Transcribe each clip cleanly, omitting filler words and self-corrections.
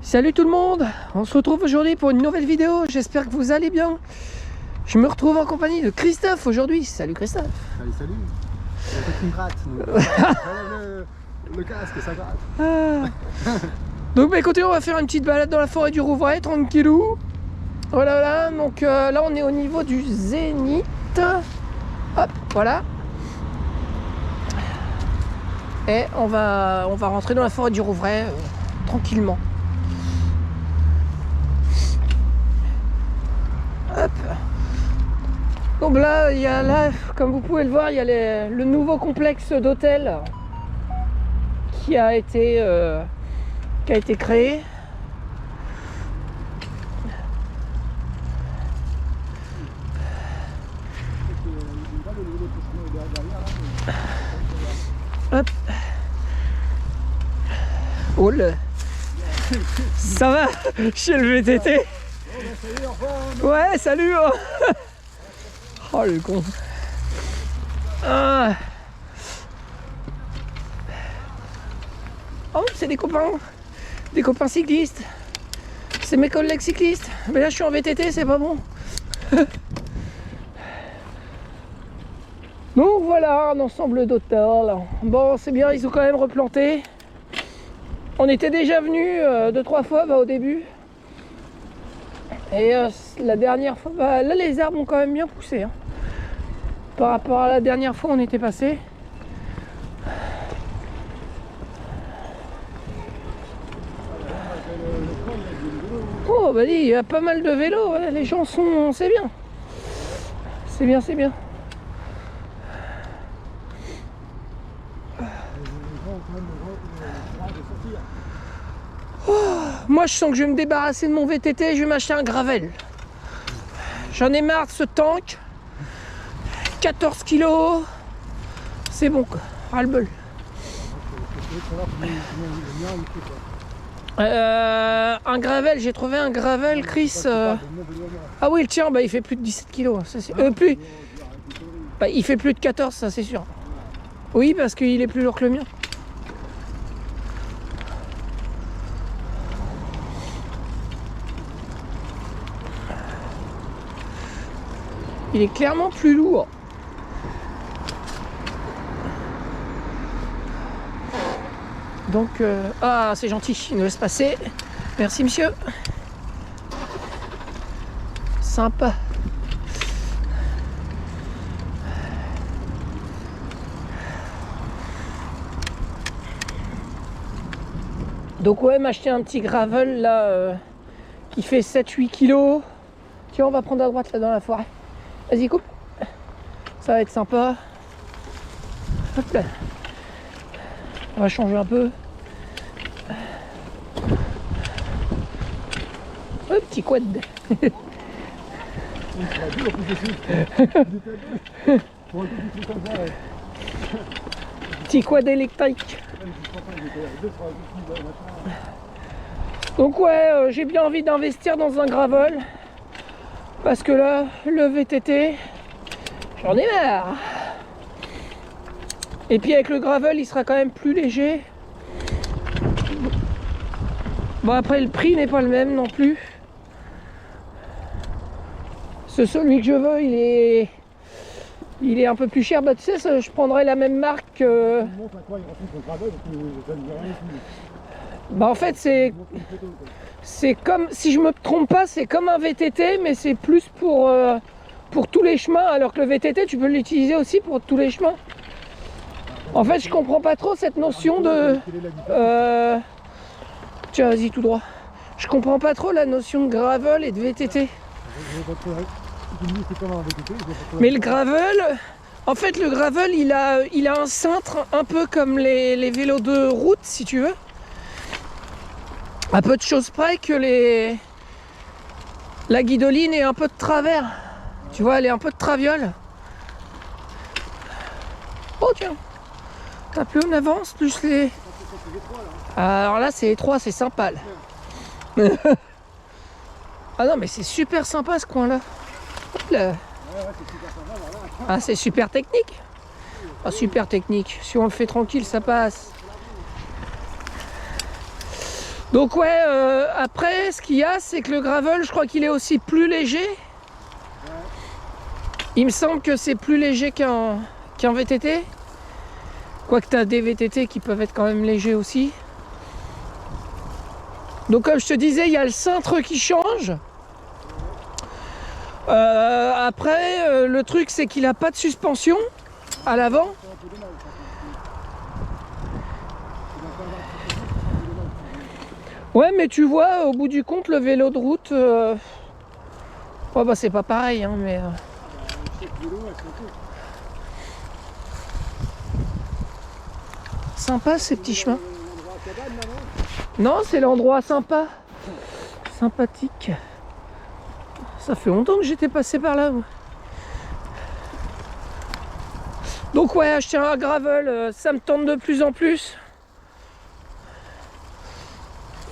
Salut tout le monde, on se retrouve aujourd'hui pour une nouvelle vidéo, j'espère que vous allez bien. Je me retrouve en compagnie de Christophe aujourd'hui. Salut Christophe. Salut. Il faut qu'il me gratte. Le casque, ça gratte. Donc bah écoutez, on va faire une petite balade dans la forêt du Rouvray, tranquillou. Voilà, donc là on est au niveau du Zénith. Hop, voilà. Et on va rentrer dans la forêt du Rouvray tranquillement. Hop. Donc là, comme vous pouvez le voir, il y a le nouveau complexe d'hôtel qui a été créé. Hop. Oh là. Ça va chez le VTT? Ouais, salut. Oh le con. Oh, c'est des copains cyclistes. C'est mes collègues cyclistes. Mais là, je suis en VTT, c'est pas bon. Donc voilà, un ensemble d'hôtels. Bon, c'est bien, ils ont quand même replanté. On était déjà venus 2-3 fois au début. Et la dernière fois, là les arbres ont quand même bien poussé. Par rapport à la dernière fois où on était passé. Oh bah dis, il y a pas mal de vélos, ouais, les gens sont... c'est bien. C'est bien. Oh, moi je sens que je vais me débarrasser de mon VTT, je vais m'acheter un gravel. J'en ai marre de ce tank. 14 kilos. C'est bon quoi, ras-le-bol. Un gravel, j'ai trouvé un gravel Chris. Ah oui, le tien, bah, il fait plus de 17 kilos. Ça, plus. Bah, il fait plus de 14, ça c'est sûr. Oui, parce qu'il est plus lourd que le mien. Il est clairement plus lourd. Donc, ah, c'est gentil, il nous laisse passer. Merci, monsieur. Sympa. Donc, ouais, m'acheter un petit gravel là qui fait 7-8 kilos. Tiens, on va prendre à droite là dans la forêt. Vas-y, coupe. Ça va être sympa. Hop là. On va changer un peu. Oh, petit quad. Petit quad électrique. Donc ouais, j'ai bien envie d'investir dans un gravel. Parce que là, le VTT, j'en ai marre. Et puis avec le gravel, il sera quand même plus léger. Bon, après, le prix n'est pas le même non plus. Celui que je veux, il est un peu plus cher. Bah tu sais, je prendrais la même marque. Bah en fait, c'est comme, si je me trompe pas, c'est comme un VTT, mais c'est plus pour tous les chemins, alors que le VTT, tu peux l'utiliser aussi pour tous les chemins. En fait, je comprends pas trop cette notion de... Tiens, vas-y, tout droit. Je comprends pas trop la notion de gravel et de VTT. Mais le gravel... En fait, le gravel, il a un cintre un peu comme les vélos de route, si tu veux. À peu de choses près que la guidoline est un peu de travers. Tu vois, elle est un peu de traviole. Oh tiens. Plus on avance, plus les... Alors là, c'est étroit, c'est sympa là. Ah non, mais c'est super sympa ce coin-là. Là. Ah, c'est super technique. Ah, super technique. Si on le fait tranquille, ça passe. Donc ouais, après ce qu'il y a, c'est que le gravel, je crois qu'il est aussi plus léger. Il me semble que c'est plus léger qu'un VTT. Quoique tu as des VTT qui peuvent être quand même légers aussi. Donc comme je te disais, il y a le cintre qui change. Après, le truc c'est qu'il n'a pas de suspension à l'avant. Ouais, mais tu vois, au bout du compte, le vélo de route, oh, bah, c'est pas pareil, hein, mais... Sympa ces petits chemins. Non, c'est l'endroit sympa. Sympathique. Ça fait longtemps que j'étais passé par là. Moi. Donc ouais, acheter un gravel, ça me tente de plus en plus.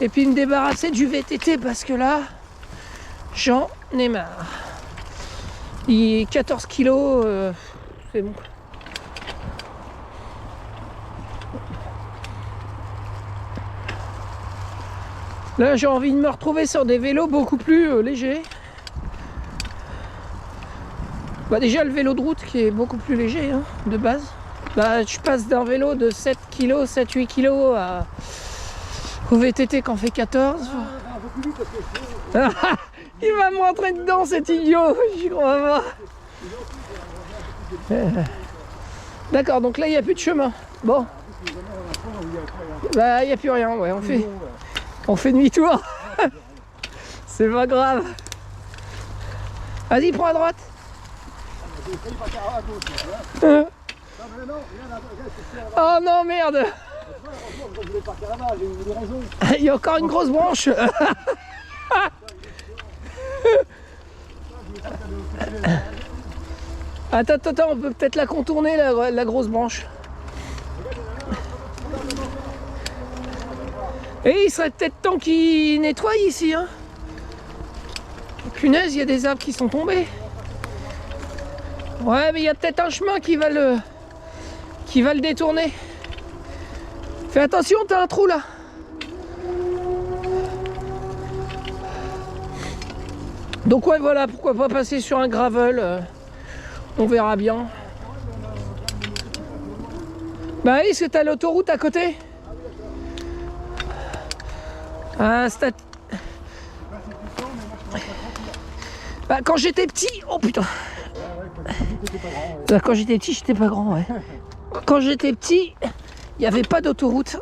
Et puis me débarrasser du VTT parce que là, j'en ai marre. Il est 14 kilos, c'est bon. Là, j'ai envie de me retrouver sur des vélos beaucoup plus légers. Bah déjà le vélo de route qui est beaucoup plus léger hein, de base. Bah, je passe d'un vélo de 7 kg, 7-8 kg au VTT qui en fait 14. Il va me rentrer dedans cet idiot, j'y crois pas. D'accord, donc là il n'y a plus de chemin. Bon. Bah il n'y a plus rien, ouais, on fait demi-tour. C'est pas grave. Vas-y, prends à droite. Oh non, merde. Il y a encore une grosse branche. Attends, on peut peut-être la contourner, la grosse branche. Et il serait peut-être temps qu'il nettoie ici. Hein. Punaise, il y a des arbres qui sont tombés. Ouais, mais il y a peut-être un chemin qui va le détourner. Fais attention, t'as un trou là. Donc ouais, voilà, pourquoi pas passer sur un gravel. On verra bien. Bah oui, parce que t'as l'autoroute à côté. Ah, bah, quand j'étais petit, oh putain. Bah, quand j'étais petit, j'étais pas grand, ouais. Quand j'étais petit, il n'y avait pas d'autoroute.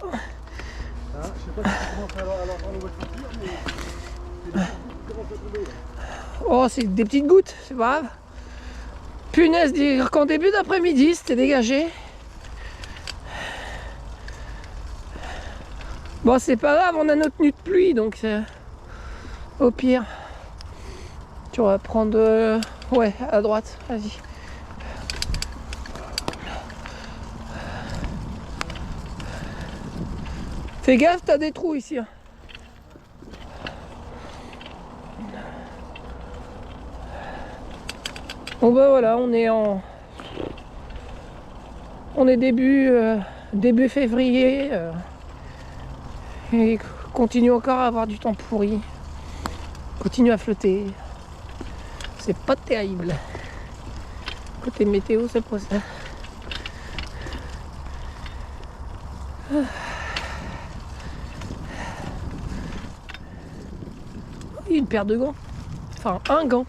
Oh, c'est des petites gouttes, c'est pas grave. Punaise, qu'en début d'après-midi, c'était dégagé. Bon, c'est pas grave, on a notre tenue de pluie, donc au pire. Tu vas prendre... ouais, à droite, vas-y. Fais gaffe, t'as des trous ici. Hein. Bon bah voilà, on est début février et continue encore à avoir du temps pourri. Continue à flotter. C'est pas terrible. Côté météo, c'est pour ça. Une paire de gants. Enfin, un gant.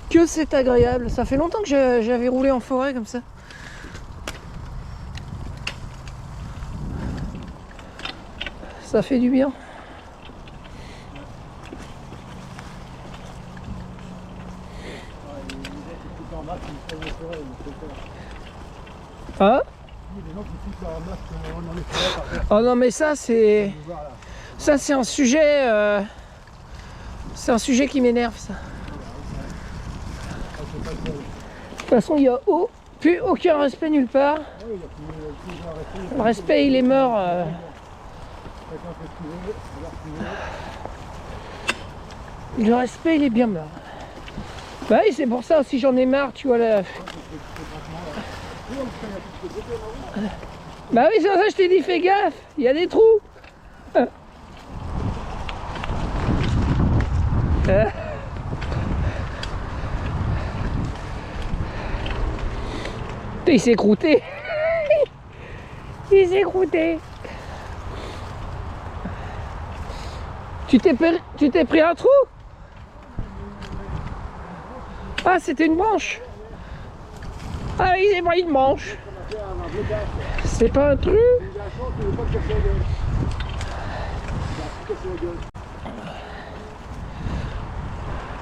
Que c'est agréable. Ça fait longtemps que j'avais roulé en forêt comme ça. Ça fait du bien. Hein? Oh non mais ça c'est un sujet qui m'énerve ça. De toute façon il n'y a plus aucun respect nulle part. Le respect il est mort. Le respect il est bien mort. Bah oui, c'est pour ça aussi j'en ai marre, tu vois là. Bah oui, c'est pour ça que je t'ai dit fais gaffe, il y a des trous. Il s'est croûté. Il s'est croûté. Tu t'es pris un trou? Ah, c'était une branche. Ah oui, c'est pas une branche. C'est pas un trou.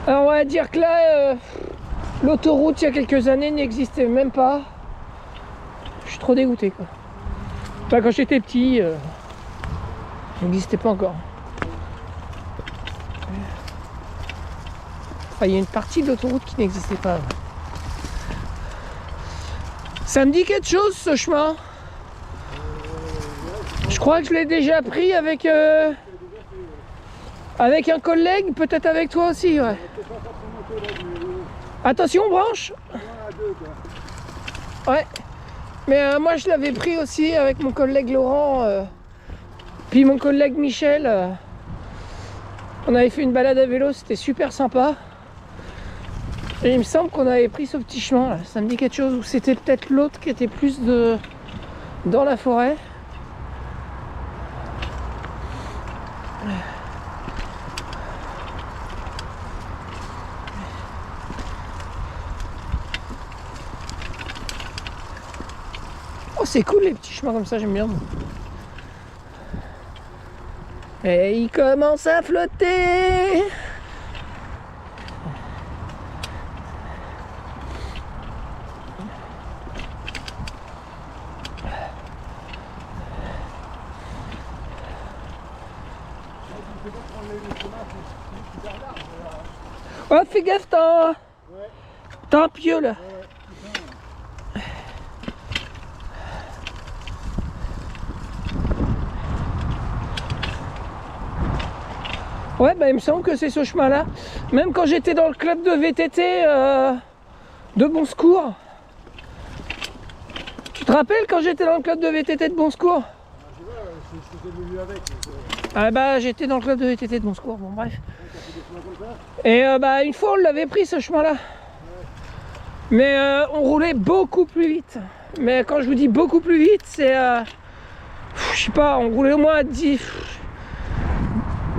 Alors on va dire que là, l'autoroute il y a quelques années n'existait même pas. Je suis trop dégoûté quoi. Enfin, quand j'étais petit, ça n'existait pas encore. Enfin, il y a une partie de l'autoroute qui n'existait pas. Ça me dit quelque chose ce chemin. Je crois que je l'ai déjà pris avec un collègue, peut-être avec toi aussi. Ouais. Attention branche. Ouais. Mais moi je l'avais pris aussi avec mon collègue Laurent, puis mon collègue Michel. On avait fait une balade à vélo, c'était super sympa. Et il me semble qu'on avait pris ce petit chemin là. Ça me dit quelque chose, ou c'était peut-être l'autre qui était plus dans la forêt. Oh, c'est cool les petits chemins comme ça, j'aime bien. Et il commence à flotter. Oh, fais gaffe, t'as un pieu là. Ouais, bah il me semble que c'est ce chemin-là. Même quand j'étais dans le club de VTT de Bon Secours. Tu te rappelles quand j'étais dans le club de VTT de Bon Secours? Ah bah j'étais dans le club de VTT de Bon Secours, bon bref. Et bah une fois on l'avait pris ce chemin-là. Mais on roulait beaucoup plus vite. Mais quand je vous dis beaucoup plus vite, c'est... je sais pas, on roulait au moins à 10...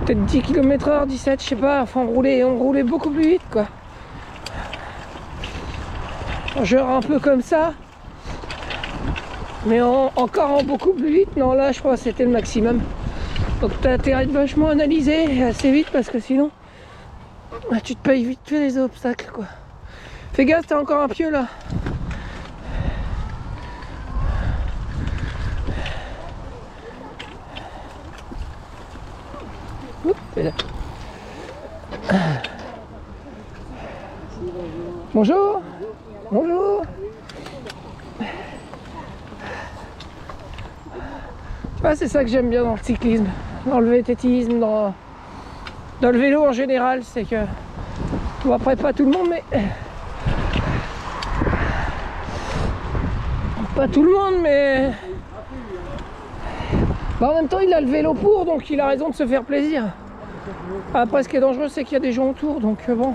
Peut-être 10 km/h, 17, je sais pas, enfin on roulait beaucoup plus vite quoi. Genre un peu comme ça. Mais encore en beaucoup plus vite, non là je crois que c'était le maximum. Donc t'as intérêt de vachement analyser assez vite parce que sinon tu te payes vite fait les obstacles quoi. Fais gaffe, t'as encore un pieu là. Oups, là. Bonjour. Bonjour. Tu vois, c'est ça que j'aime bien dans le cyclisme, dans le VTTisme, dans le vélo en général, c'est que, bon, après pas tout le monde, mais pas tout le monde, mais bah, en même temps il a le vélo pour, donc il a raison de se faire plaisir. Après ce qui est dangereux c'est qu'il y a des gens autour, donc bon.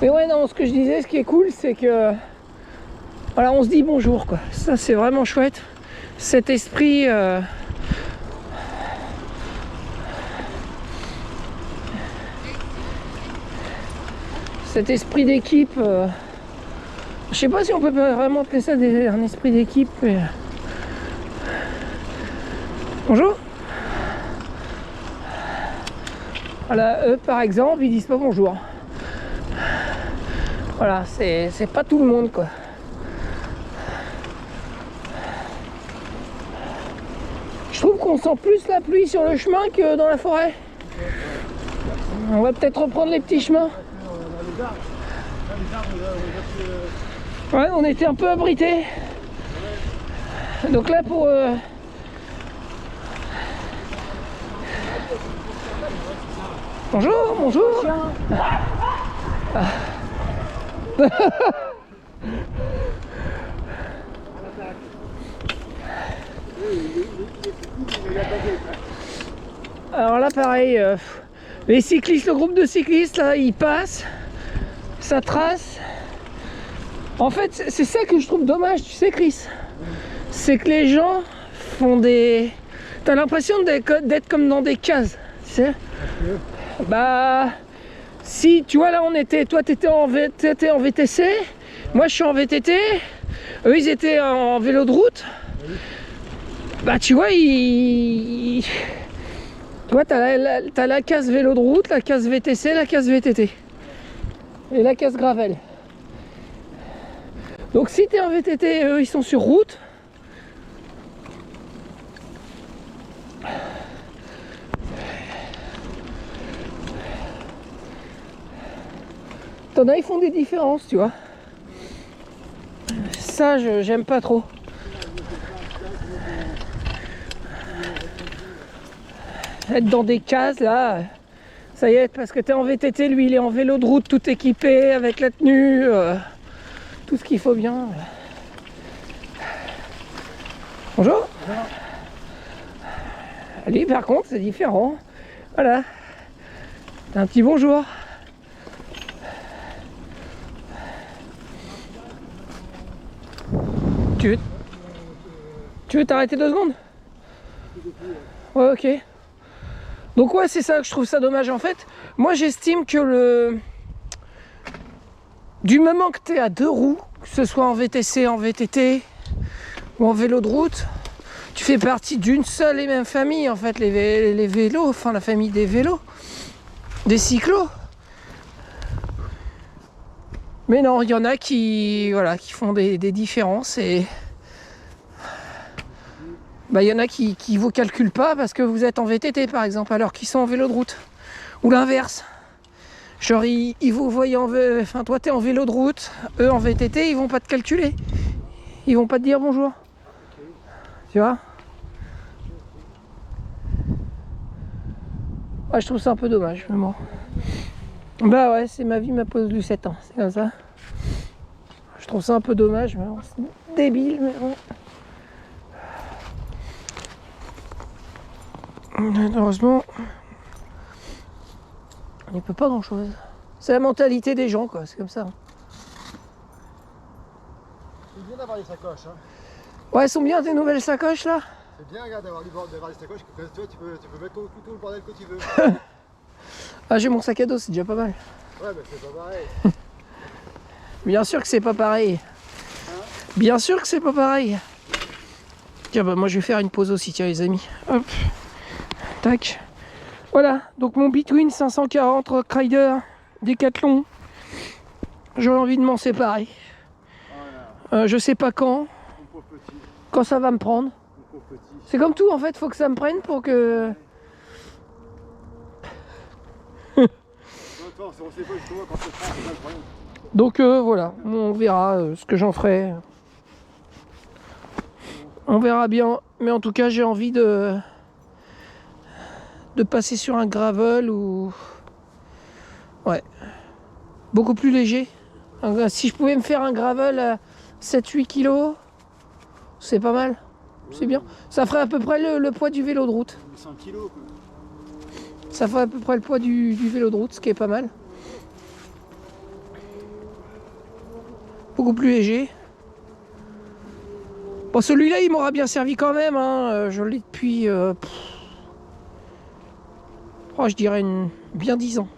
Mais ouais, non, ce que je disais, ce qui est cool, c'est que voilà, on se dit bonjour quoi. Ça c'est vraiment chouette. Cet esprit d'équipe, je sais pas si on peut vraiment appeler ça un esprit d'équipe, mais bonjour. Voilà, eux par exemple, ils disent pas bonjour. Voilà, c'est pas tout le monde quoi. Je trouve qu'on sent plus la pluie sur le chemin que dans la forêt. On va peut-être reprendre les petits chemins. les arbres, on Ouais, on était un peu abrités. Donc là pour... Bonjour, bonjour. Alors là pareil, les cyclistes, le groupe de cyclistes là, ils passent, ça trace. En fait c'est ça que je trouve dommage, tu sais Chris, c'est que les gens font des... T'as l'impression d'être comme dans des cases, tu sais. Bah si tu vois là on était, toi t'étais en VTC, moi je suis en VTT, eux ils étaient en vélo de route. Bah tu vois tu vois t'as la case vélo de route, la case VTC, la case VTT et la case gravel. Donc si t'es en VTT, eux ils sont sur route. T'en as, ils font des différences, tu vois. Ça, j'aime pas trop. Être dans des cases, là, ça y est, parce que t'es en VTT, lui, il est en vélo de route, tout équipé, avec la tenue, tout ce qu'il faut bien. Bonjour. Lui, par contre, c'est différent. Voilà. Un petit bonjour. Tu veux t'arrêter 2 secondes? Ouais, ok. Donc ouais, c'est ça que je trouve ça dommage en fait. Moi j'estime que du moment que tu es à 2 roues, que ce soit en VTC, en VTT ou en vélo de route, tu fais partie d'une seule et même famille en fait, les vélos, enfin la famille des vélos, des cyclos. Mais non, il y en a qui font des différences et bah, y en a qui vous calculent pas parce que vous êtes en VTT par exemple, alors qu'ils sont en vélo de route. Ou l'inverse. Genre ils vous voient enfin toi t'es en vélo de route, eux en VTT, ils vont pas te calculer. Ils vont pas te dire bonjour. Tu vois? Ouais, je trouve ça un peu dommage, mais bon. Bah ouais, c'est ma vie, m'a posé 7 ans, c'est comme ça. Je trouve ça un peu dommage, mais bon, c'est débile, mais bon. Heureusement, on n'y peut pas grand chose. C'est la mentalité des gens, quoi, c'est comme ça. C'est bien d'avoir les sacoches. Hein. Ouais, elles sont bien tes nouvelles sacoches là. C'est bien regarde, d'avoir les sacoches, tu vois, tu peux mettre tout le bordel que tu veux. Ah, j'ai mon sac à dos, c'est déjà pas mal. Ouais, bah c'est pas pareil. Bien sûr que c'est pas pareil. Hein? Bien sûr que c'est pas pareil. Tiens, bah moi je vais faire une pause aussi, tiens les amis. Hop. Tac. Voilà, donc mon Between 540 Rock Rider Décathlon. J'aurais envie de m'en séparer. Voilà. Je sais pas quand. Mon pauvre petit. Quand ça va me prendre. Mon pauvre petit. C'est comme tout en fait, faut que ça me prenne pour que... On sait pas justement quand c'est prend, c'est pas le problème. Donc voilà, on verra ce que j'en ferai. On verra bien, mais en tout cas j'ai envie de passer sur un gravel ou... Ouais, beaucoup plus léger. Si je pouvais me faire un gravel à 7-8 kg, c'est pas mal, c'est bien. Ça ferait à peu près le poids du vélo de route. 100 kilos quoi. Ça ferait à peu près le poids du vélo de route, ce qui est pas mal. Beaucoup plus léger. Bon, celui-là, il m'aura bien servi quand même. Hein. Je l'ai depuis... je dirais bien 10 ans.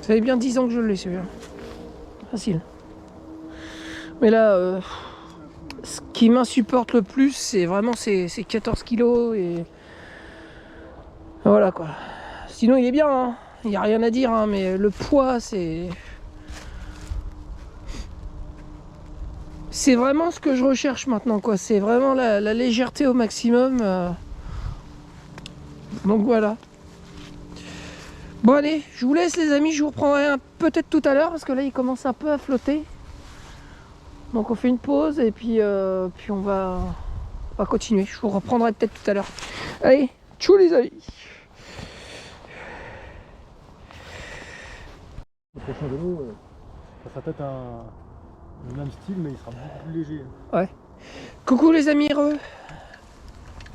Ça fait bien 10 ans que je l'ai, celui-là. Facile. Mais là, ce qui m'insupporte le plus, c'est vraiment ces 14 kilos et... Voilà, quoi. Sinon, il est bien, hein. Il n'y a rien à dire, hein, mais le poids, c'est... C'est vraiment ce que je recherche maintenant, quoi. C'est vraiment la légèreté au maximum. Donc voilà. Bon allez, je vous laisse les amis, je vous reprendrai peut-être tout à l'heure parce que là il commence un peu à flotter. Donc on fait une pause et puis on va continuer. Je vous reprendrai peut-être tout à l'heure. Allez, tchou les amis. Le prochain vélo, ça sera peut-être le même style, mais il sera beaucoup plus léger. Ouais. Coucou les amis heureux.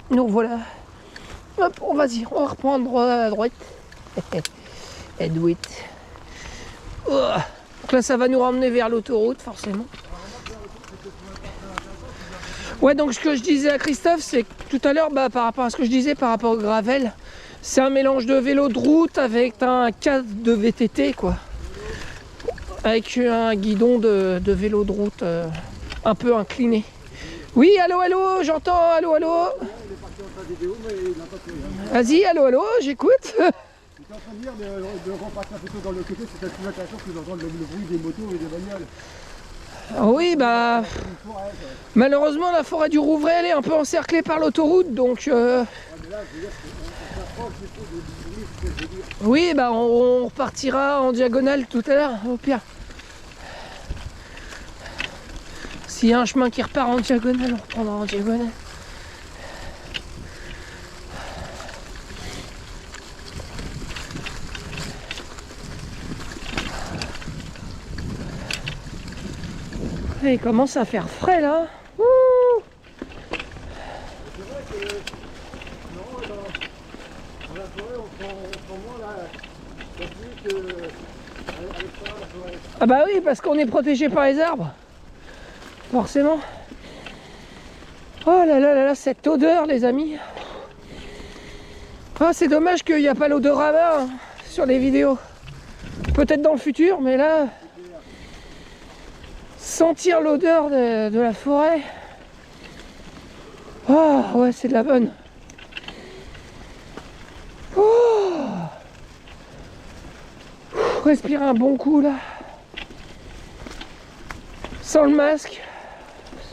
Nous voilà. Hop, on va reprendre droit à droite. Et do it. Donc là ça va nous ramener vers l'autoroute forcément. Ouais, donc ce que je disais à Christophe, c'est que tout à l'heure, par rapport à ce que je disais par rapport au gravel, c'est un mélange de vélo de route avec un cadre de VTT quoi. Avec un guidon de vélo de route un peu incliné. Oui, allô, allô, j'entends, allô, allô. Vas-y, allô, allô, j'écoute. J'étais en train de dire de repasser un peu dans le côté, c'est plus intéressant que d'entendre le bruit des motos et des bagnoles. Oui, bah malheureusement la forêt du Rouvray elle est un peu encerclée par l'autoroute, donc oui, bah on repartira en diagonale tout à l'heure, au pire. S'il y a un chemin qui repart en diagonale, on reprendra en diagonale. Et il commence à faire frais là. Ouh. C'est vrai que dans la forêt, on prend moins la pluie qu'à l'extérieur de la forêt. Ah bah oui, parce qu'on est protégé par les arbres. Forcément. Oh là là là là, cette odeur les amis. Ah, c'est dommage qu'il n'y a pas l'odorama sur les vidéos. Peut-être dans le futur, mais là... Sentir l'odeur de la forêt. Oh ouais, c'est de la bonne. Oh. Respirer un bon coup là. Sans le masque,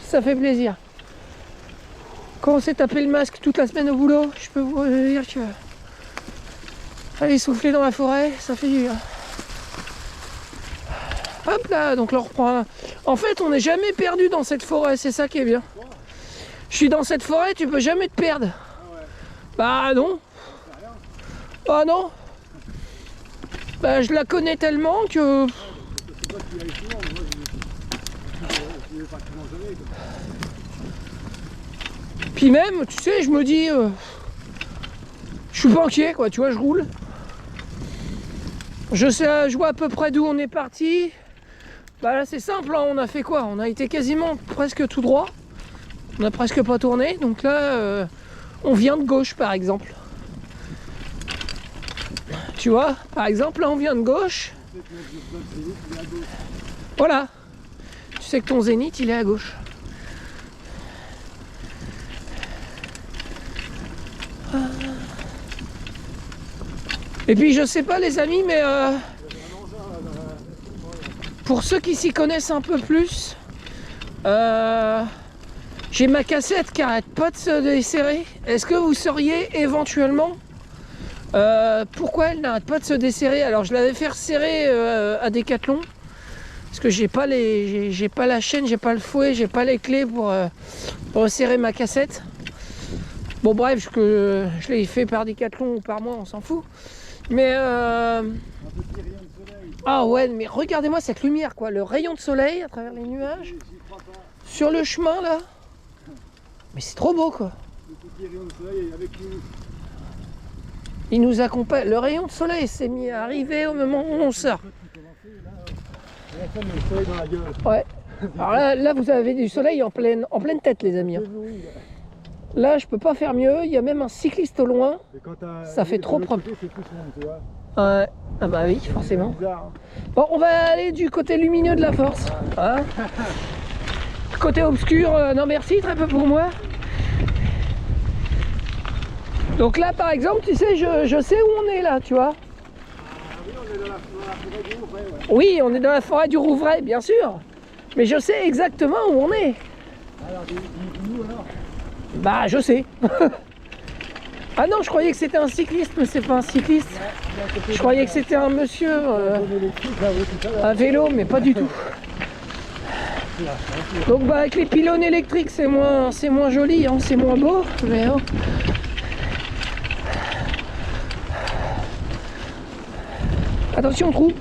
ça fait plaisir. Quand on s'est tapé le masque toute la semaine au boulot, je peux vous dire que aller souffler dans la forêt, ça fait du bien. Hop là, donc là on reprend. En fait, on n'est jamais perdu dans cette forêt, c'est ça qui est bien. Je suis dans cette forêt, tu peux jamais te perdre. Bah non. Ah non. Bah je la connais tellement que... Puis même, tu sais, je me dis... je suis pas inquiet quoi, tu vois, je roule. Je vois à peu près d'où on est parti. Bah là c'est simple, hein, on a fait quoi? On a été quasiment presque tout droit. On a presque pas tourné, donc là on vient de gauche par exemple. Tu vois, par exemple là on vient de gauche. Voilà. Tu sais que ton zénith il est à gauche. Et puis je sais pas les amis, mais pour ceux qui s'y connaissent un peu plus, j'ai ma cassette qui arrête pas de se desserrer. Est-ce que vous sauriez éventuellement pourquoi elle n'arrête pas de se desserrer? Alors je l'avais fait resserrer à Decathlon parce que j'ai pas la chaîne, j'ai pas le fouet, j'ai pas les clés pour resserrer ma cassette. Bon bref, je l'ai fait par Decathlon ou par moi, on s'en fout. Mais ah ouais, mais regardez-moi cette lumière quoi, le rayon de soleil à travers les nuages sur le chemin là. Mais c'est trop beau quoi. Il nous accompagne. Le rayon de soleil s'est mis à arriver au moment où on sort. Ouais. Alors là vous avez du soleil en pleine tête les amis. Là je peux pas faire mieux. Il y a même un cycliste au loin. Ça fait trop propre. Ouais. Ah bah oui, forcément. Bon, on va aller du côté lumineux de la force. Hein. Côté obscur, non merci, très peu pour moi. Donc là par exemple, tu sais, je sais où on est là, tu vois. Oui, on est dans la forêt du Rouvray, bien sûr. Mais je sais exactement où on est. Alors. Bah je sais. Ah non, je croyais que c'était un cycliste, mais c'est pas un cycliste. Je croyais que c'était un monsieur, à vélo, mais pas du tout. Donc bah avec les pylônes électriques c'est moins joli, hein, c'est moins beau, mais oh. Attention trou.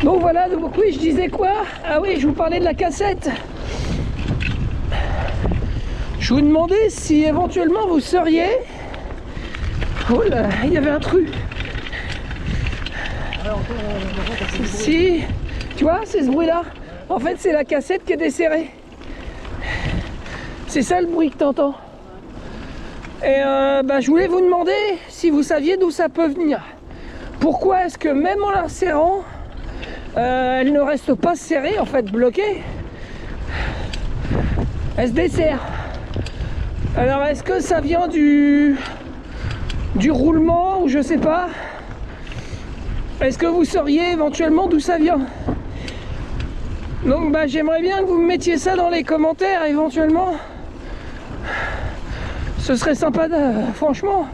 Donc voilà, donc oui, je disais quoi? Ah oui, je vous parlais de la cassette. Je vous demandais si éventuellement vous seriez... Oh là, il y avait un truc. Si, tu vois, c'est ce bruit-là. En fait, c'est la cassette qui est desserrée. C'est ça le bruit que t'entends. Et bah, je voulais vous demander si vous saviez d'où ça peut venir. Pourquoi est-ce que même en la serrant, elle ne reste pas serrée, en fait bloquée. Elle se dessert. Alors est-ce que ça vient du roulement ou je sais pas? Est-ce que vous sauriez éventuellement d'où ça vient? Donc bah, j'aimerais bien que vous me mettiez ça dans les commentaires éventuellement. Ce serait sympa, franchement,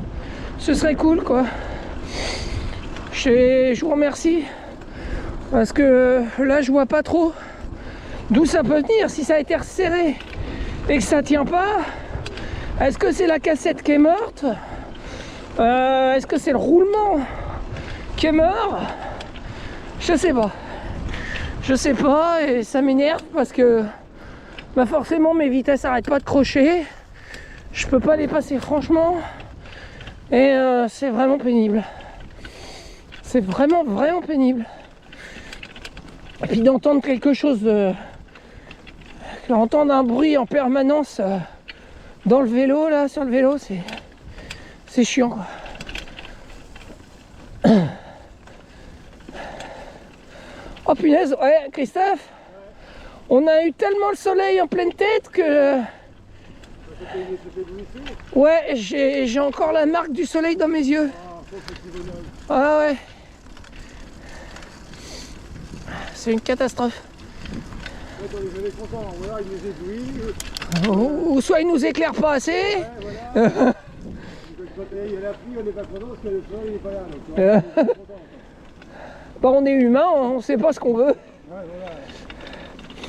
ce serait cool quoi. Je vous remercie. Parce que là je vois pas trop d'où ça peut venir, si ça a été resserré et que ça tient pas. Est-ce que c'est la cassette qui est morte? Est-ce que c'est le roulement qui est mort? Je sais pas. Je sais pas et ça m'énerve parce que bah forcément mes vitesses n'arrêtent pas de crocher. Je peux pas les passer franchement. Et c'est vraiment pénible. C'est vraiment pénible. Et puis d'entendre quelque chose, d'entendre un bruit en permanence dans le vélo, là, sur le vélo, c'est chiant, quoi. Oh punaise, ouais, Christophe, on a eu tellement le soleil en pleine tête que... Ouais, j'ai encore la marque du soleil dans mes yeux. Ah ouais. C'est une catastrophe. Ou soit il nous éclaire pas assez. Quand il y a la pluie, on n'est pas content parce que le soleil n'est pas là. Bah, on est humain, on sait pas ce qu'on veut. Ouais, voilà.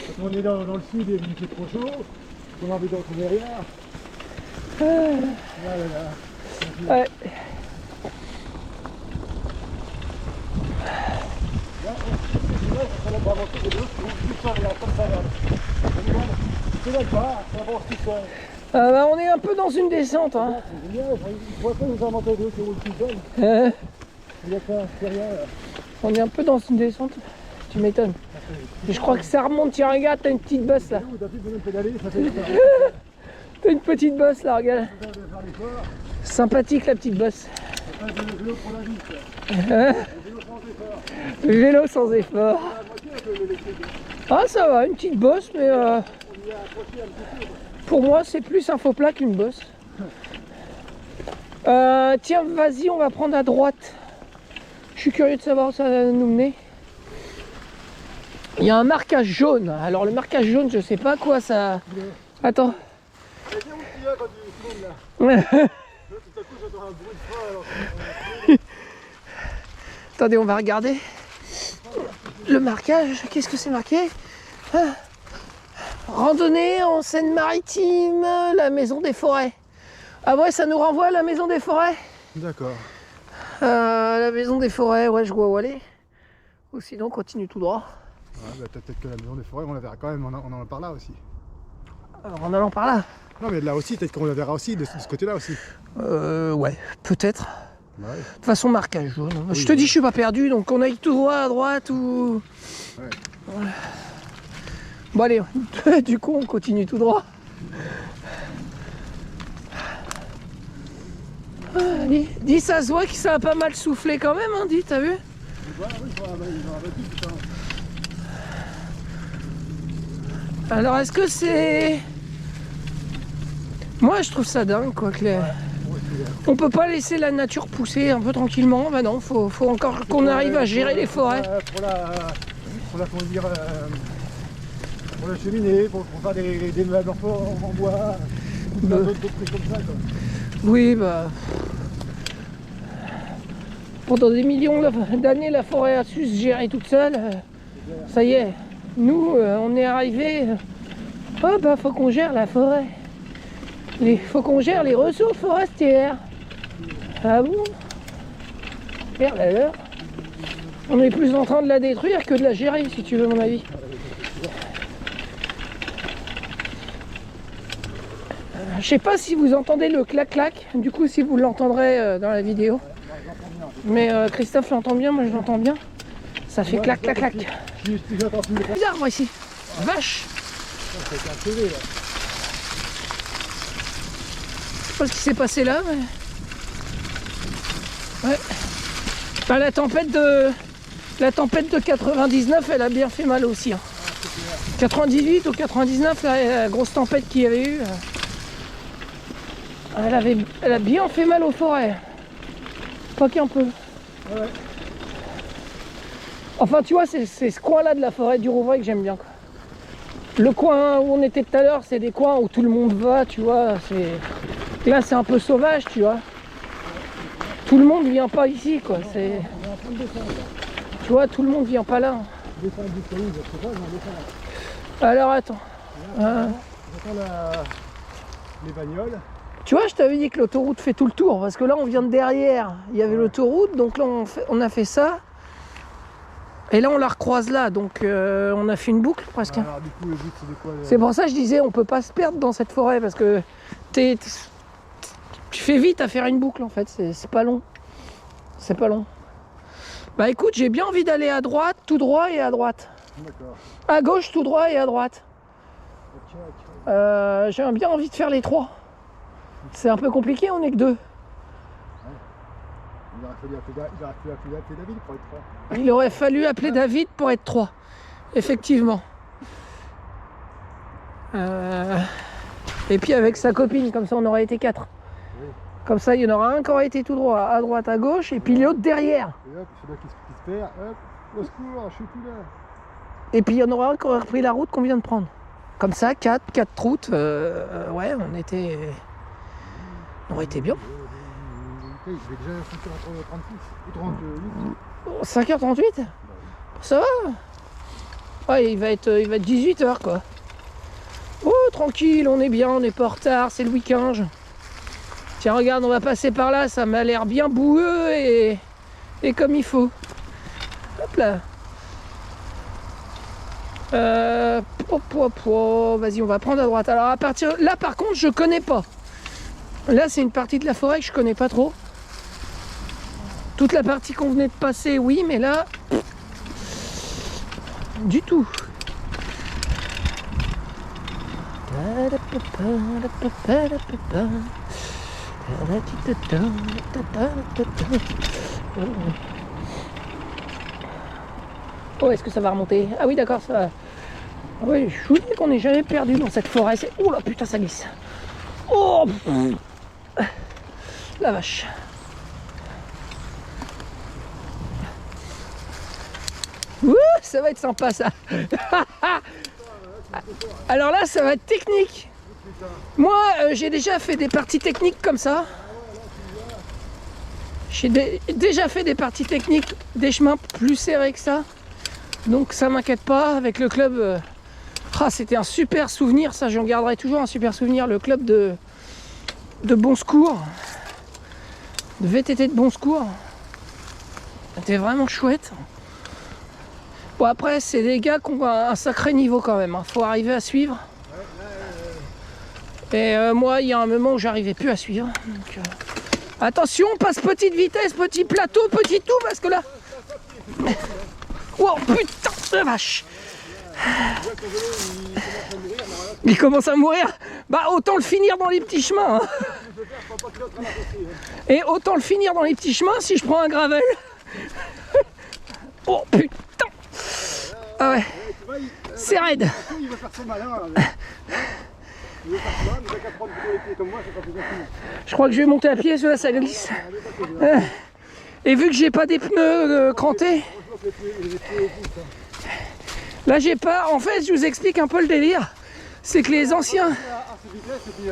Quand on est dans le sud et il fait trop chaud, on a envie d'en trouver rien. Ouais. Bah, on est un peu dans une descente. Hein. C'est génial, il faudrait pas nous inventer deux qui roulent tout seul. Il y a pas, c'est rien. On est un peu dans une descente. Tu m'étonnes. Je crois que ça remonte, tiens regarde, t'as une petite bosse là. T'as une petite bosse là, regarde. Sympathique la petite bosse. Le vélo sans effort. Ah ça va, une petite bosse, mais pour moi c'est plus un faux plat qu'une bosse. Tiens, vas-y, on va prendre à droite. Je suis curieux de savoir où ça va nous mener. Il y a un marquage jaune. Alors le marquage jaune, je sais pas quoi ça... Attends. Attendez, on va regarder. Le marquage, qu'est-ce que c'est marqué? Randonnée en Seine-Maritime, la maison des forêts. Ah ouais, ça nous renvoie à la maison des forêts. D'accord. La maison des forêts, ouais, je vois où aller. Ou sinon, on continue tout droit. Ouais, bah, peut-être que la maison des forêts, on la verra quand même en allant par là aussi. Alors, en allant par là. Non, mais de là aussi, peut-être qu'on la verra aussi, de ce côté-là aussi. Ouais, peut-être. Bah ouais. De toute façon, marquage jaune. Oui, je te dis, je suis pas perdu, donc on aille tout droit à droite ou... Ouais. Ouais. Bon allez, du coup, on continue tout droit. Dis, ça se voit que ça a pas mal soufflé quand même, hein, dis, t'as vu? Voilà, oui, ils ont abattu tout ça. Alors est-ce que c'est... Moi je trouve ça dingue quoi que on peut pas laisser la nature pousser un peu tranquillement, bah non, faut encore qu'on arrive à gérer les forêts. Pour la cheminée, pour faire des meubles en bois, d'autres trucs comme ça quoi. Oui bah... Pendant des millions d'années la forêt a su se gérer toute seule, ça y est, nous on est arrivé, oh bah faut qu'on gère la forêt. Faut qu'on gère les ressources forestières. Ah bon? Merde alors. On est plus en train de la détruire que de la gérer si tu veux mon avis. Je sais pas si vous entendez le clac-clac, du coup si vous l'entendrez dans la vidéo. Mais Christophe l'entend bien, moi je l'entends bien. Ça fait clac-clac-clac. Bizarre moi ici. Vache. Je sais pas ce qui s'est passé là, mais... Ouais. Bah, la tempête de 99, elle a bien fait mal aussi. Hein. 98 ou 99, la grosse tempête qu'il y avait eu, elle a bien fait mal aux forêts. Pas qu'un peu. Ouais. Enfin, tu vois, c'est ce coin-là de la forêt du Rouvray que j'aime bien. Quoi. Le coin où on était tout à l'heure, c'est des coins où tout le monde va, tu vois. Là, c'est un peu sauvage, tu vois. Tout le monde vient pas ici, quoi. C'est... Tu vois, tout le monde vient pas là. Alors, attends. Les bagnoles. Tu vois, je t'avais dit que l'autoroute fait tout le tour, parce que là, on vient de derrière. Il y avait l'autoroute, donc là, on a fait ça. Et là, on la recroise là, donc on a fait une boucle, presque. Alors, du coup, le but, c'est de quoi C'est pour ça que je disais, on peut pas se perdre dans cette forêt, parce que tu fais vite à faire une boucle, en fait. C'est pas long. C'est pas long. Bah écoute, j'ai bien envie d'aller à droite, tout droit et à droite. D'accord. À gauche, tout droit et à droite. Okay. J'ai bien envie de faire les trois. C'est un peu compliqué, on est que deux. Il aurait fallu appeler David pour être trois. Il aurait fallu appeler David pour être trois. Effectivement. Et puis avec sa copine, comme ça on aurait été quatre. Oui. Comme ça, il y en aura un qui aurait été tout droit, à droite, à gauche, et puis l'autre derrière. Et hop, c'est là qui se perd, hop, au secours, je suis plus là. Et puis il y en aura un qui aurait repris la route qu'on vient de prendre. Comme ça, quatre routes, ouais, on aurait été bien. Il est déjà 5h36 ou 38. 5h38 ? Ça va ? Ouais, il va être 18h quoi. Oh, tranquille, on est bien, on n'est pas en retard, c'est le week-end. Tiens, regarde, on va passer par là, ça m'a l'air bien boueux et comme il faut. Hop là. Vas-y, on va prendre à droite. Alors à partir là, par contre, je connais pas. Là, c'est une partie de la forêt que je connais pas trop. Toute la partie qu'on venait de passer, oui, mais là, du tout. Oh, est-ce que ça va remonter? Ah oui, d'accord, ça va. Ah oui, je vous dis qu'on n'est jamais perdu dans cette forêt. Oh là, putain, ça glisse. Oh, la vache. Ouh, ça va être sympa ça. Alors là, ça va être technique. Moi, j'ai déjà fait des parties techniques comme ça. J'ai déjà fait des parties techniques, des chemins plus serrés que ça. Donc ça m'inquiète pas. Avec le club, c'était un super souvenir. Ça, j'en garderai toujours un super souvenir. Le club de Bon Secours, de VTT de Bon Secours. C'était vraiment chouette. Bon, après, c'est des gars qui ont un sacré niveau quand même. Faut arriver à suivre. Et moi, il y a un moment où j'arrivais plus à suivre. Donc, attention, passe petite vitesse, petit plateau, petit tout, parce que là... Oh putain de vache! Il commence à mourir. Bah autant le finir dans les petits chemins. Hein. Et autant le finir dans les petits chemins si je prends un gravel. Oh putain. Ah ouais, Tu vois, c'est raide. il veut faire son malin. Là. Il veut faire son malin, mais t'as qu'à prendre plutôt les pieds comme moi, c'est pas plus facile. Je crois que je vais monter à pied, celui-là ça glisse. Et vu que j'ai pas des pneus crantés, là j'ai pas... En fait, je vous explique un peu le délire. C'est que les anciens... À cette vitesse, et puis,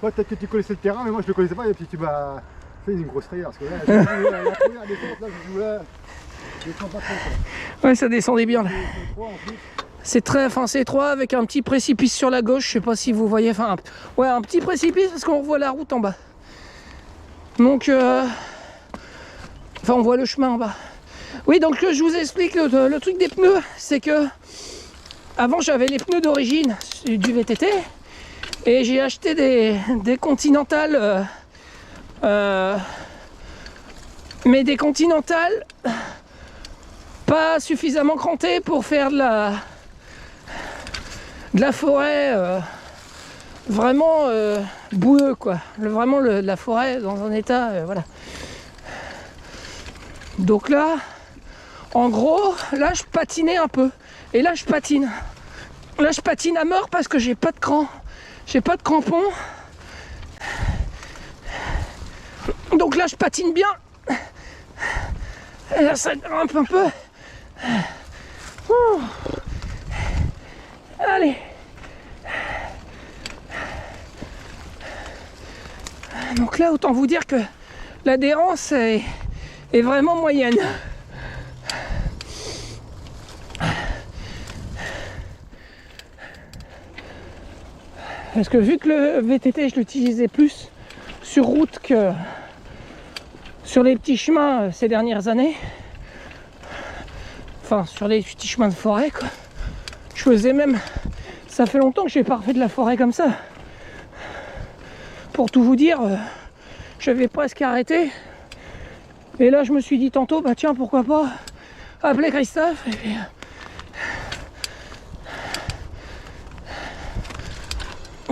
toi, peut-être que tu connaissais le terrain, mais moi je le connaissais pas, et puis tu m'as fait une grosse frayeur. Parce que là, la première descente, là, je joue là, je sens pas trop. Quoi. Ouais, ça descendait bien là. C'est trop, en plus. C'est très... Enfin, c'est étroit avec un petit précipice sur la gauche. Je sais pas si vous voyez... Enfin, ouais, un petit précipice parce qu'on voit la route en bas. Donc... Enfin, on voit le chemin en bas. Oui, donc je vous explique le truc des pneus. C'est que... Avant, j'avais les pneus d'origine du VTT. Et j'ai acheté des Continental, mais des Continental pas suffisamment crantés pour faire de la forêt vraiment boueux quoi. Vraiment la forêt dans un état, voilà. Donc là, en gros, là je patinais un peu. Et là je patine. Là je patine à mort parce que j'ai pas de cran. J'ai pas de crampons. Donc là je patine bien. Et là ça grimpe un peu. Allez. Donc là autant vous dire que l'adhérence est vraiment moyenne. Parce que vu que le VTT je l'utilisais plus sur route que sur les petits chemins ces dernières années, enfin sur les petits chemins de forêt quoi, je faisais même, ça fait longtemps que j'ai pas refait de la forêt comme ça. Pour tout vous dire, j'avais presque arrêté. Et là je me suis dit tantôt, bah tiens pourquoi pas appeler Christophe et puis...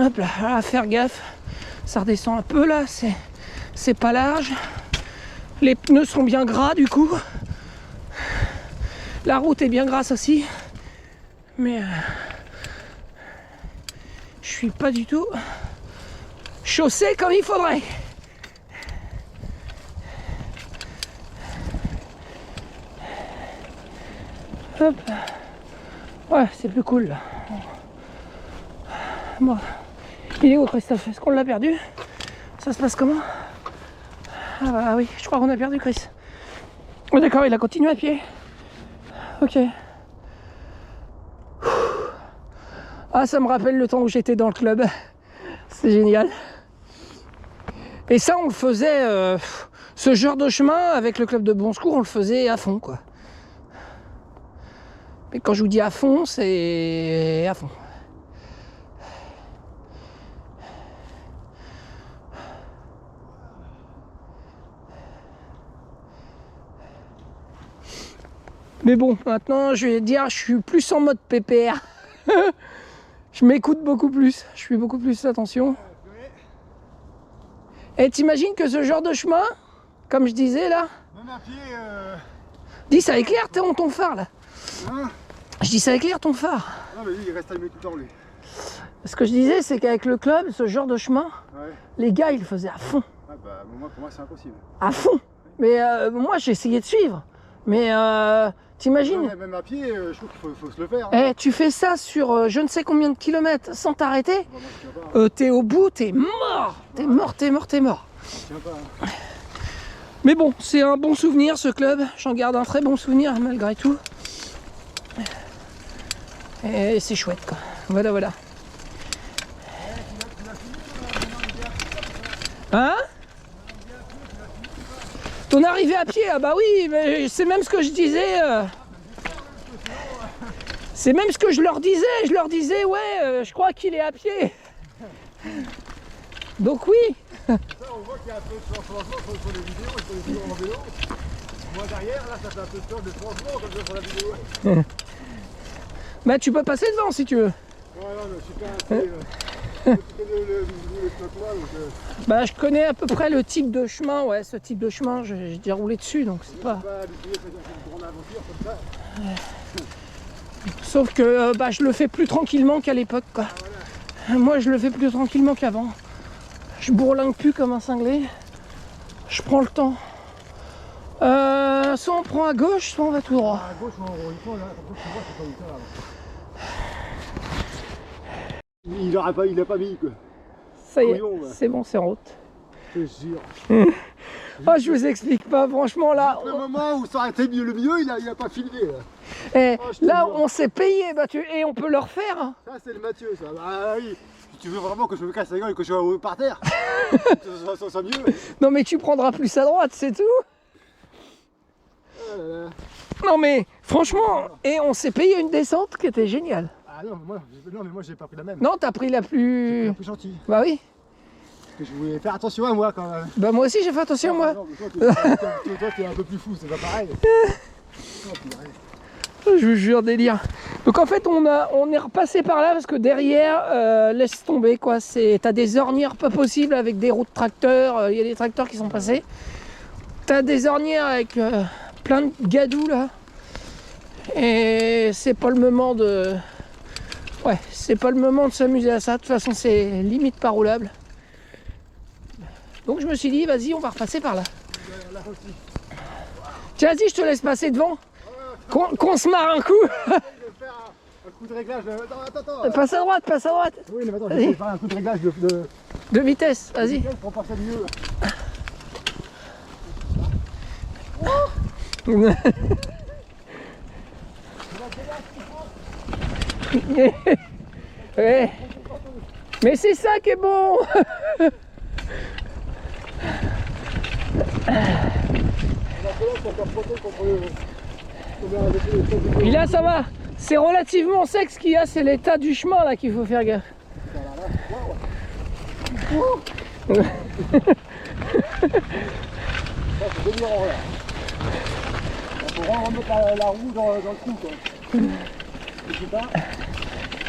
Hop là, à faire gaffe, ça redescend un peu là, c'est pas large. Les pneus sont bien gras du coup. La route est bien grasse aussi. Mais je suis pas du tout chaussé comme il faudrait. Hop. Ouais, c'est plus cool là. Bon. Il est où Christophe? Est-ce qu'on l'a perdu? Ça se passe comment? Ah bah oui, je crois qu'on a perdu Chris. Oh d'accord, il a continué à pied. Ok. Ah, ça me rappelle le temps où j'étais dans le club. C'est génial. Et ça, on le faisait... ce genre de chemin, avec le club de Bon Secours, on le faisait à fond, quoi. Mais quand je vous dis à fond, c'est à fond. Mais bon, maintenant, je vais dire, je suis plus en mode pépère. Je m'écoute beaucoup plus. Je fais beaucoup plus attention. Et t'imagines que ce genre de chemin, comme je disais là... Même à pied... Dis, ça éclaire ton phare là. Hein? Je dis, ça éclaire ton phare. Non mais lui, il reste allumé tout le temps lui. Ce que je disais, c'est qu'avec le club, ce genre de chemin, Ouais. les gars, ils le faisaient à fond. Ah bah pour moi c'est impossible. À fond. Mais moi, j'ai essayé de suivre. Mais t'imagines? Non, même à pied, je trouve qu'il faut se le faire. Hein. Eh, tu fais ça sur je ne sais combien de kilomètres sans t'arrêter, Bon, moi, je tiens pas. t'es au bout, t'es mort. T'es mort, t'es mort, t'es mort. Je tiens pas. Hein. Mais bon, c'est un bon souvenir ce club. J'en garde un très bon souvenir malgré tout. Et c'est chouette quoi. Voilà, voilà. Hein? Ton arrivée à pied, ah bah oui, mais c'est même ce que je disais. C'est même ce que je leur disais. Je leur disais, ouais, je crois qu'il est à pied. Donc oui. Ça, on voit qu'il y a un peu de changement sur les vidéos et sur les vidéos en vélo. Moi derrière, là, ça fait un peu peur de changement comme ça sur la vidéo. Bah tu peux passer devant si tu veux. Ouais, non, mais je suis pas assez... Bah, je connais à peu près le type de chemin, ouais, ce type de chemin, j'ai déjà roulé dessus, donc c'est pas... Sauf que bah, je le fais plus tranquillement qu'à l'époque, quoi. Moi, je le fais plus tranquillement qu'avant. Je bourlingue plus comme un cinglé. Je prends le temps. Soit on prend à gauche, soit on va tout droit. À gauche, il a pas mis quoi. Ça y est, Couillon, ouais. c'est bon, c'est en route. Je te jure. Oh, je vous explique pas, franchement là. Le moment où ça aurait été mieux, le mieux, il a pas filmé. Là, Eh, je te là jure. on s'est payé, bah, et on peut le refaire. Hein. Ça, c'est le Mathieu, ça. Bah oui. Si tu veux vraiment que je me casse la gueule et que je sois par terre, ça soit mieux. Non mais tu prendras plus à droite, c'est tout. Oh là là. Non mais franchement, et on s'est payé une descente qui était géniale. Ah non, mais moi j'ai pas pris la même. Non, t'as pris la J'ai plus... pris la plus gentille. Bah oui. Parce que je voulais faire attention à moi quand même. Bah moi aussi j'ai fait attention moi. Non, mais toi, t'es un peu plus fou, c'est pas pareil. Oh, purée. Je vous jure, délire. Donc en fait on est repassé par là parce que derrière, laisse tomber quoi. T'as des ornières pas possibles avec des roues de tracteurs, il y a des tracteurs qui sont passés. T'as des ornières avec plein de gadous là. Et c'est pas le moment de... Ouais, c'est pas le moment de s'amuser à ça. De toute façon c'est limite pas roulable. Donc je me suis dit vas-y on va repasser par là. Là aussi. Tiens vas-y je te laisse passer devant. Qu'on se marre un coup. Je vais faire un coup de réglage. Attends. Passe à droite, passe à droite. Oui, mais attends, je vais faire un coup de réglage De vitesse, vas-y. pour passer mieux. Ouais. Mais c'est ça qui est bon. Puis là ça va. C'est relativement sec, ce qu'il y a, c'est l'état du chemin là qu'il faut faire gaffe. C'est délirant là. Il faut vraiment remettre la roue dans le trou quoi. Je sais pas.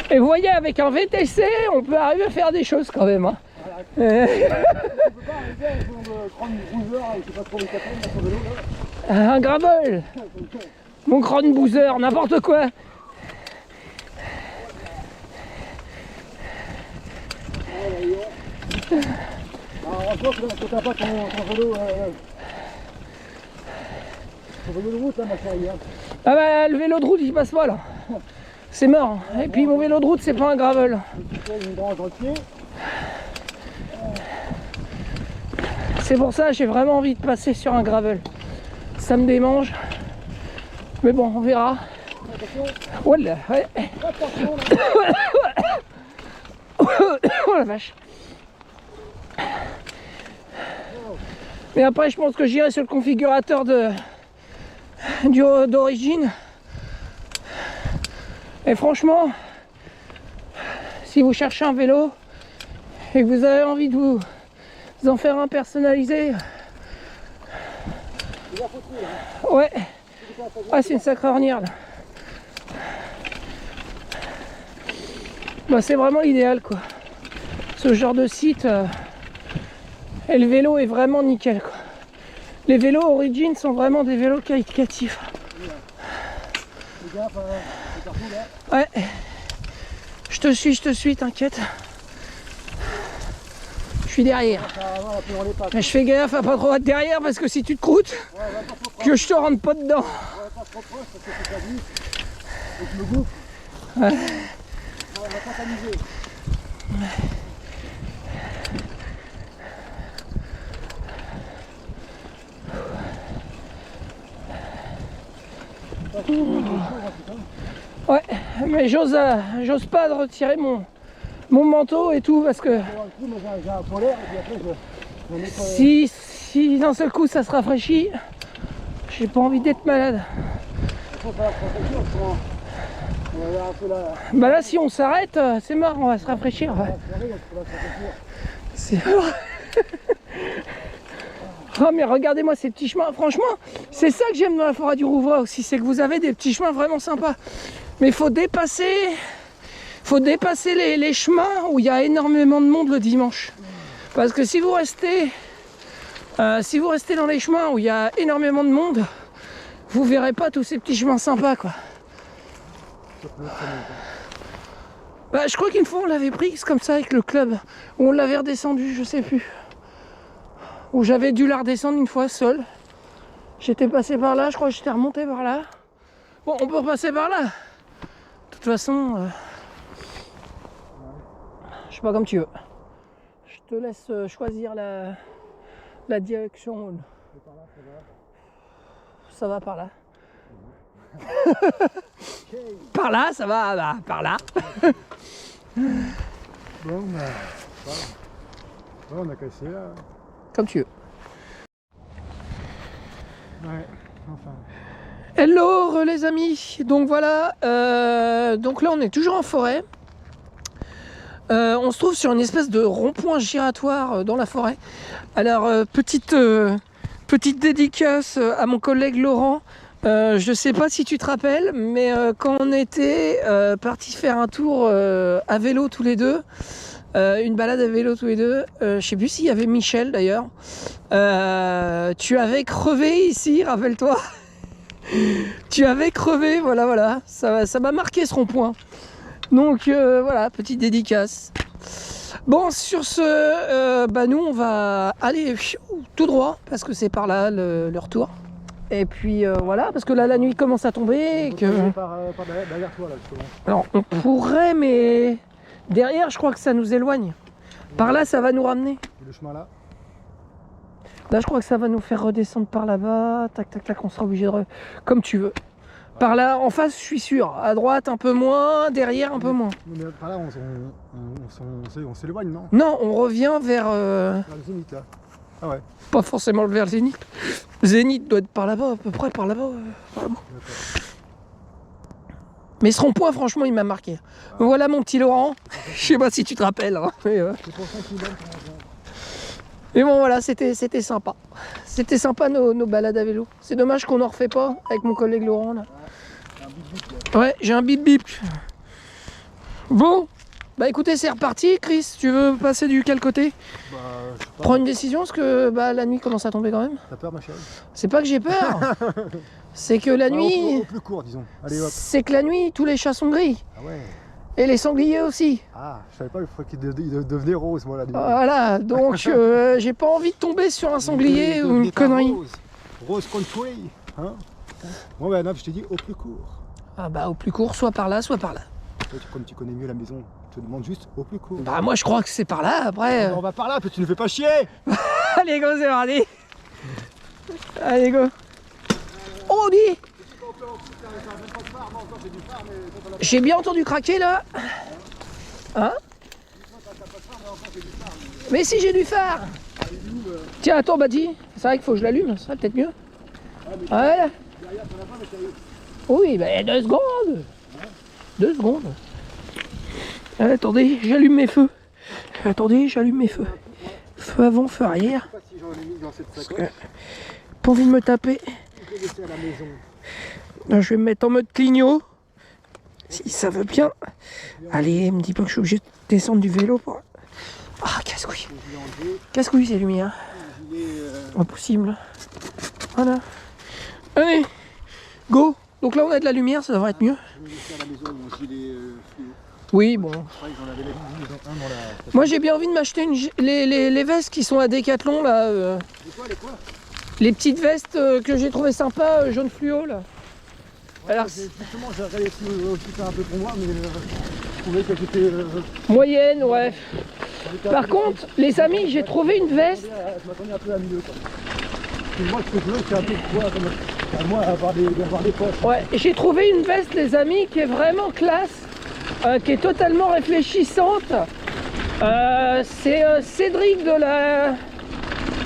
Et vous voyez, avec un VTC, on peut arriver à faire des choses quand même. Hein. Tu peux pas arriver à prendre une brouilleur, je sais pas trop où ça fait, sur le vélo là. Un gravel. Mon crâne boozer, n'importe quoi. Alors, toi, que t'as pas ton vélo. Ton vélo de route là, ma chérie. Hein. Ah bah le vélo de route il passe pas là. C'est mort. Et puis mon vélo de route c'est pas un gravel. Tu fais une branche dans le pied. C'est pour ça que j'ai vraiment envie de passer sur un gravel. Ça me démange. Mais bon, on verra. Attention. Voilà, ouais. Attention là. Oh la vache. Mais après je pense que j'irai sur le configurateur d'origine. Et franchement, si vous cherchez un vélo et que vous avez envie de vous en faire un personnalisé, ouais, ah, c'est une sacrée ornière là. Bah, c'est vraiment l'idéal quoi. Ce genre de site et le vélo est vraiment nickel quoi. Les vélos Origin sont vraiment des vélos qualitatifs. Fais gaffe, c'est partout là. Ouais. Je te suis, t'inquiète. Je suis derrière. Ça va avoir la plus dans les pattes. Mais je fais gaffe à pas trop être derrière parce que si tu te croûtes, Ouais, va pas trop proche. que je te rentre pas dedans. Ouais, pas trop proche parce que c'est pas vu. Et je me bouffe. Ouais. Ouais, on va pas s'amuser. Ouais, mais j'ose pas de retirer mon manteau et tout parce que J'ai un polaire et puis après je vais mettre. si d'un seul coup ça se rafraîchit, j'ai pas envie d'être malade. Faut faire la protection, sinon on va aller un peu là. Bah là si on s'arrête, c'est mort, on va se rafraîchir. Ouais. C'est Oh mais regardez-moi ces petits chemins, franchement, c'est ça que j'aime dans la forêt du Rouvroy aussi, c'est que vous avez des petits chemins vraiment sympas. Mais il faut faut dépasser les chemins où il y a énormément de monde le dimanche. Parce que si vous restez dans les chemins où il y a énormément de monde, vous verrez pas tous ces petits chemins sympas, quoi. Bah, je crois qu'une fois on l'avait pris comme ça avec le club, où on l'avait redescendu, je sais plus. Où j'avais dû la redescendre une fois seul. J'étais passé par là, je crois que j'étais remonté par là. Bon, on peut repasser par là. De toute façon, je sais pas, comme tu veux. Je te laisse choisir la direction. Ça va par là. Par là, ça va, bah, par là. Bon, bah, voilà. Ouais, on a cassé là. Comme tu veux. Ouais, enfin. Hello les amis, donc voilà, donc là on est toujours en forêt. On se trouve sur une espèce de rond-point giratoire dans la forêt. Alors petite dédicace à mon collègue Laurent. Je sais pas si tu te rappelles, mais quand on était partis faire un tour à vélo tous les deux, une balade à vélo tous les deux, je sais plus s'il y avait Michel d'ailleurs, tu avais crevé ici, rappelle-toi. Tu avais crevé, voilà, ça m'a marqué ce rond-point. Donc voilà, petite dédicace. Bon, sur ce, bah nous on va aller tout droit, parce que c'est par là le retour. Et puis voilà, parce que là la nuit commence à tomber. Et que... par derrière toi là justement. Alors on pourrait, mais derrière je crois que ça nous éloigne. Par là ça va nous ramener. Et le chemin là. Là je crois que ça va nous faire redescendre par là-bas. Tac tac tac, on sera obligé de... Comme tu veux. Par là, en face, je suis sûr. À droite, un peu moins. Derrière, un peu moins. Mais par là, on s'éloigne, non? Non, on revient vers... Vers le zénith, là. Ah ouais. Pas forcément vers le Zénith. Zénith doit être par là-bas, à peu près par là-bas. Par là-bas. Mais ce rond-point, franchement, il m'a marqué. Ah. Voilà mon petit Laurent. Je sais pas si tu te rappelles. Hein, mais, c'est pour ça qu'il aime mais bon, voilà, c'était sympa. C'était sympa nos balades à vélo. C'est dommage qu'on n'en refait pas avec mon collègue Laurent, là. Ouais, j'ai un bip bip. Bon, bah écoutez, c'est reparti. Chris, tu veux passer du quel côté? Bah, je sais pas. Prends une décision parce que bah, la nuit commence à tomber quand même. T'as peur, ma chérie? C'est pas que j'ai peur. C'est que la nuit. Au plus court, disons. Allez hop. C'est que la nuit, tous les chats sont gris. Ah ouais. Et les sangliers aussi. Ah, je savais pas qu'il devenait rose, moi là. Voilà, donc j'ai pas envie de tomber sur un sanglier ou une connerie. Rose country, hein? Moi, ouais, non, je t'ai dit au plus court. Ah bah au plus court, soit par là, soit par là. Toi, comme tu connais mieux la maison, je te demande juste au plus court. Bah moi je crois que c'est par là, après... On va par là, puis tu ne fais pas chier. Allez go, c'est parti. Allez go. Oh dis. J'ai bien entendu craquer là. Hein? Mais si j'ai du phare. Tiens, attends, Badi. C'est vrai qu'il faut que je l'allume, ça serait peut-être mieux. Voilà. Oui, bah 2 secondes. 2 secondes. Attendez, j'allume mes feux. Attendez, j'allume mes feux. Feu avant, feu arrière. Pas envie de me taper. Là, je vais me mettre en mode clignot. Si ça veut bien. Allez, me dis pas que je suis obligé de descendre du vélo pour... Ah, casse-couille. Casse-couille ces lumières. Impossible. Voilà. Allez, go. Donc là, on a de la lumière, ça devrait être mieux. Oui, bon. Moi, j'ai bien envie de m'acheter les vestes qui sont à Decathlon, là. Les petites vestes que j'ai trouvées sympas, jaune fluo, là. Ouais, alors, justement, j'ai regardé aussi faire un peu pour moi, mais je trouvais qu'elle était... moyenne, ouais. Par contre, les amis, j'ai trouvé une veste... Je m'attendais un peu à milieu, quoi. Moi, ce que je veux, c'est un peu quoi, comme à moi, avoir des poches. Ouais, j'ai trouvé une veste, les amis, qui est vraiment classe, qui est totalement réfléchissante. C'est Cédric de la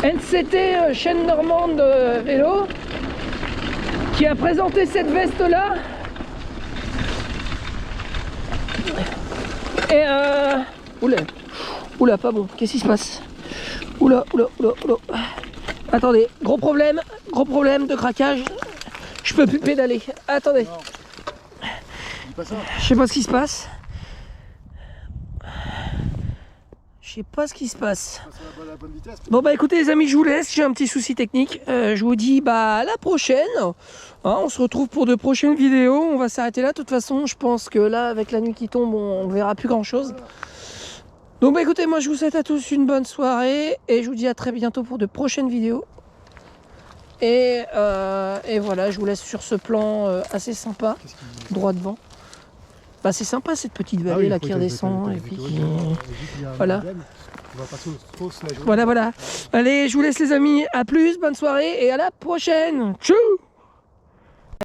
NCT chaîne normande vélo qui a présenté cette veste là et oula, pas bon, qu'est-ce qui se passe? Oula. Attendez, gros problème de craquage, je peux plus pédaler, attendez. Je sais pas ce qui se passe. sais pas ce qui se passe. Passe à la bonne vitesse. Bon bah écoutez les amis, je vous laisse, j'ai un petit souci technique. Je vous dis bah à la prochaine. Hein, on se retrouve pour de prochaines vidéos. On va s'arrêter là. De toute façon, je pense que là, avec la nuit qui tombe, on verra plus grand chose. Donc bah écoutez, moi je vous souhaite à tous une bonne soirée et je vous dis à très bientôt pour de prochaines vidéos. Et voilà, je vous laisse sur ce plan assez sympa, droit devant. Bah c'est sympa cette petite vallée là qui redescend et puis qui... Voilà. On va passer aux fausses la journée. Voilà. Allez, je vous laisse les amis, à plus, bonne soirée et à la prochaine. Tchou!